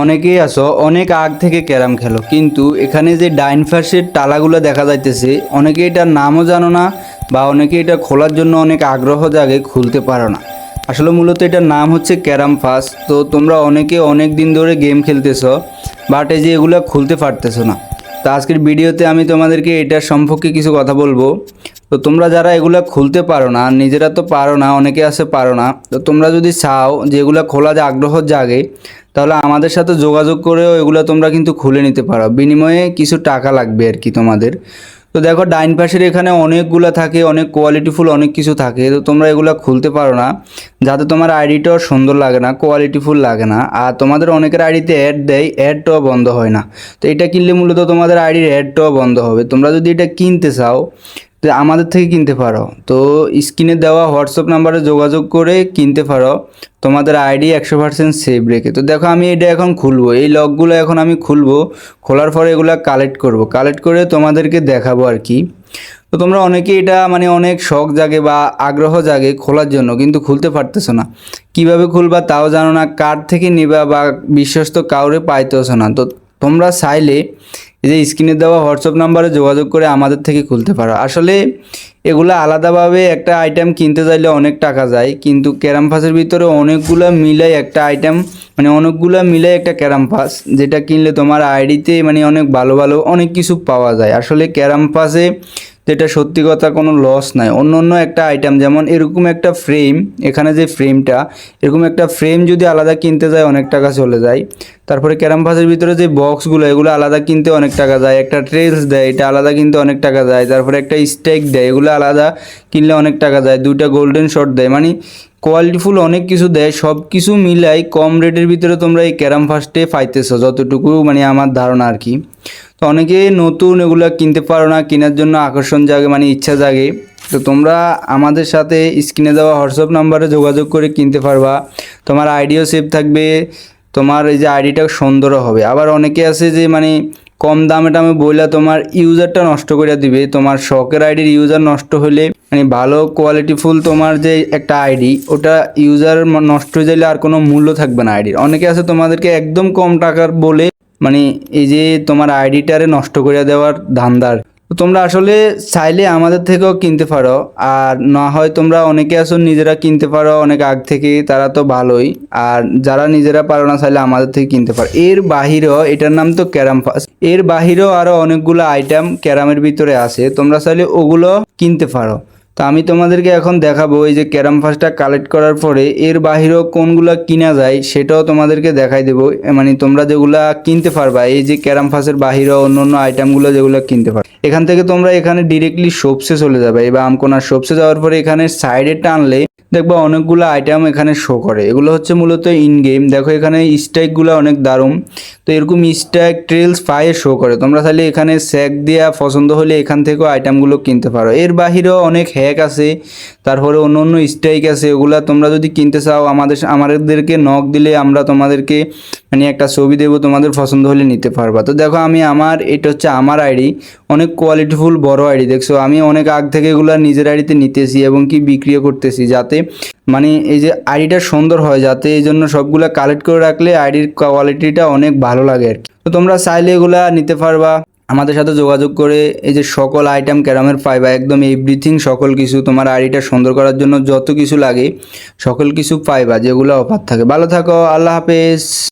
অনেকেই আছো অনেক আগ থেকে ক্যারাম খেলো, কিন্তু এখানে যে ডাইন পাশের টালাগুলো দেখা যাইতেছে অনেকে এটার নামও জানো না, বা অনেকে এটা খোলার জন্য অনেক আগ্রহ জাগে, খুলতে পারো না। আসলে মূলত এটার নাম হচ্ছে ক্যারাম পাস। তো তোমরা অনেকে অনেক দিন ধরে গেম খেলতেছো, বাট এই যে এগুলো খুলতে পারতেছো না। তো আজকের ভিডিওতে আমি তোমাদেরকে এটার সম্পর্কে কিছু কথা বলবো। তো তোমরা যারা এগুলা খুলতে পারো না, নিজেরা তো পারো না, অনেকে আছে পারো না, তো তোমরা যদি চাও যে এগুলা খোলা যে আগ্রহ জাগে, তাহলে আমাদের সাথে যোগাযোগ করেও এগুলো তোমরা কিন্তু খুলে নিতে পারো, বিনিময়ে কিছু টাকা লাগবে আর কি তোমাদের। তো দেখো ডাইন পাশের এখানে অনেকগুলো থাকে, অনেক কোয়ালিটিফুল অনেক কিছু থাকে, তো তোমরা এগুলো খুলতে পারো না, যাতে তোমার আইডিটাও সুন্দর লাগে না, কোয়ালিটিফুল লাগে না। আর তোমাদের অনেকের আইডিতে অ্যাড দেয়, অ্যাডটাও বন্ধ হয় না। তো এটা কিনলে মূলত তোমাদের আইডির অ্যাডটাও বন্ধ হবে। তোমরা যদি এটা কিনতে চাও তো আমাদের থেকে কিনতে পারো। তো স্ক্রিনে দেওয়া হোয়াটসঅ্যাপ নাম্বারে যোগাযোগ করে কিনতে পারো, তোমাদের আইডি 100% সেভ রেখে। তো দেখো আমি এটা এখন খুলবো, এই লকগুলো এখন আমি খুলবো, খোলার পরে এগুলো কালেক্ট করব, কালেক্ট করে তোমাদেরকে দেখাবো আর কি। তো তোমরা অনেকেই এটা মানে অনেক শখ জাগে বা আগ্রহ জাগে খোলার জন্য, কিন্তু খুলতে পারতেছো না, কিভাবে খুলবা তাও জানো না, কার থেকে নিবা বা বিশ্বস্ত কাউরে পাইতেছো না। তো তোমরা চাইলে এই যে স্ক্রিনে দেওয়া হোয়াটসঅ্যাপ নাম্বারে যোগাযোগ করে আমাদের থেকে খুলতে পারো। আসলে এগুলো আলাদাভাবে একটা আইটেম কিনতে চাইলে অনেক টাকা যায়, কিন্তু ক্যারাম পাসের ভিতরে অনেকগুলো মিলাই একটা আইটেম, মানে অনেকগুলো মিলাই একটা ক্যারাম পাস, যেটা কিনলে তোমার আইডিতে মানে অনেক ভালো ভালো অনেক কিছু পাওয়া যায়। আসলে ক্যারাম পাসে যেটা সত্যি কথা কোনো লস নাই। অন্য অন্য একটা আইটেম যেমন এরকম একটা ফ্রেম, এখানে যে ফ্রেমটা, এরকম একটা ফ্রেম যদি আলাদা কিনতে যায় অনেক টাকা চলে যায়। তারপরে ক্যারাম পাসের ভিতরে যে বক্সগুলো, এগুলো আলাদা কিনতে অনেক টাকা যায়। একটা ট্রেলস দেয়, এটা আলাদা কিনতে অনেক টাকা যায়। তারপরে একটা স্টেক দেয়, এগুলো আলাদা কিনলে অনেক টাকা যায়। দুইটা গোল্ডেন শট দেয়, মানে কোয়ালিটিফুল অনেক কিছু দেয়। সব কিছু মিলাই কম রেটের ভিতরে তোমরা এই ক্যারাম ফার্স্টে পাইতেছো, যতটুকু মানে আমার ধারণা আর কি। তো অনেকে নতুন এগুলো কিনতে পারো না, কেনার জন্য আকর্ষণ জাগে, মানে ইচ্ছা জাগে। তো তোমরা আমাদের সাথে স্ক্রিনে দেওয়া হোয়াটসঅ্যাপ নাম্বারে যোগাযোগ করে কিনতে পারবা, তোমার আইডিও সেভ থাকবে, তোমার এই যে আইডিটা সুন্দরও হবে। আবার অনেকে আছে যে মানে কম দামে টামে বইলা তোমার ইউজারটা নষ্ট করে দিবে, তোমার শখের আইডির ইউজার নষ্ট হলে মানে ভালো কোয়ালিটিফুল তোমার যে একটা আইডি, ওটা ইউজার নষ্ট হয়ে যাইলে আর কোনো মূল্য থাকবে না আইডির। অনেকে আছে তোমাদেরকে একদম কম টাকার বলে মানে এই যে তোমার আইডিটারে নষ্ট করে দেওয়ার ধান্দার। তো তোমরা আসলে চাইলে আমাদের থেকেও কিনতে পারো, আর না হয় তোমরা অনেকে আছো নিজেরা কিনতে পারো অনেক আগ থেকে, তারা তো ভালোই। আর যারা নিজেরা পারো না চাইলে আমাদের থেকে কিনতে পারো। এর বাহিরেও, এটার নাম তো ক্যারাম পাস, এর বাহিরেও আরো অনেকগুলো আইটেম ক্যারামের ভিতরে আছে, তোমরা চাইলে ওগুলো কিনতে পারো। তো আমি তোমাদেরকে এখন দেখাবো এই যে ক্যারাম ফার্স্টটা কালেক্ট করার পরে এর বাহিরেও কোনগুলো কিনা যায় সেটাও তোমাদেরকে দেখাই দেবো। মানে তোমরা যেগুলা কিনতে পারবা এই যে ক্যারাম ফার্স্টের বাহিরেও অন্য অন্য আইটেমগুলো যেগুলো কিনতে পারো, এখান থেকে তোমরা এখানে ডিরেক্টলি শপসে চলে যাবে। এবার আমকোনার শপসে যাওয়ার পরে এখানে সাইডে টানলে দেখবো অনেকগুলো আইটেম এখানে শো করে। এগুলো হচ্ছে মূলত ইন গেম। দেখো এখানে স্ট্রাইকগুলো অনেক দারুণ। তো এরকম স্ট্রাইক ট্রেলস পায়ে শো করে, তোমরা তাহলে এখানে স্যাক দেওয়া পছন্দ হলে এখান থেকেও আইটেমগুলো কিনতে পারো। এর বাহিরেও অনেক হ্যাক আছে, তারপরে অন্য অন্য স্ট্রাইক আছে, ওগুলা তোমরা যদি কিনতে চাও আমাদেরকে নক দিলে আমরা তোমাদেরকে মানে একটা ছবি দেবো, তোমাদের পছন্দ হলে নিতে পারবা। তো দেখো আমি এটা হচ্ছে আমার আইডি, অনেক কোয়ালিটিফুল বড় আইডি। দেখছো আমি অনেক আগ থেকে এগুলা নিজের আইডিতে নিতেছি এবং কি বিক্রিও করতেছি, যাতে মানে এই যে আইডিটা সুন্দর হয়, যাতে এই জন্য সবগুলা কালেক্ট করে রাখলে আইডির কোয়ালিটিটা অনেক ভালো লাগে আর কি। তো তোমরা চাইলে এগুলা নিতে পারবা আমাদের সাথে যোগাযোগ করে। এই যে সকল আইটেম ক্যারামের পাইবা, একদম এভরিথিং, সকল কিছু তোমার আইডিটা সুন্দর করার জন্য যত কিছু লাগে সকল কিছু পাইবা, যেগুলো অফার থাকে। ভালো থাকো, আল্লাহ হাফেজ।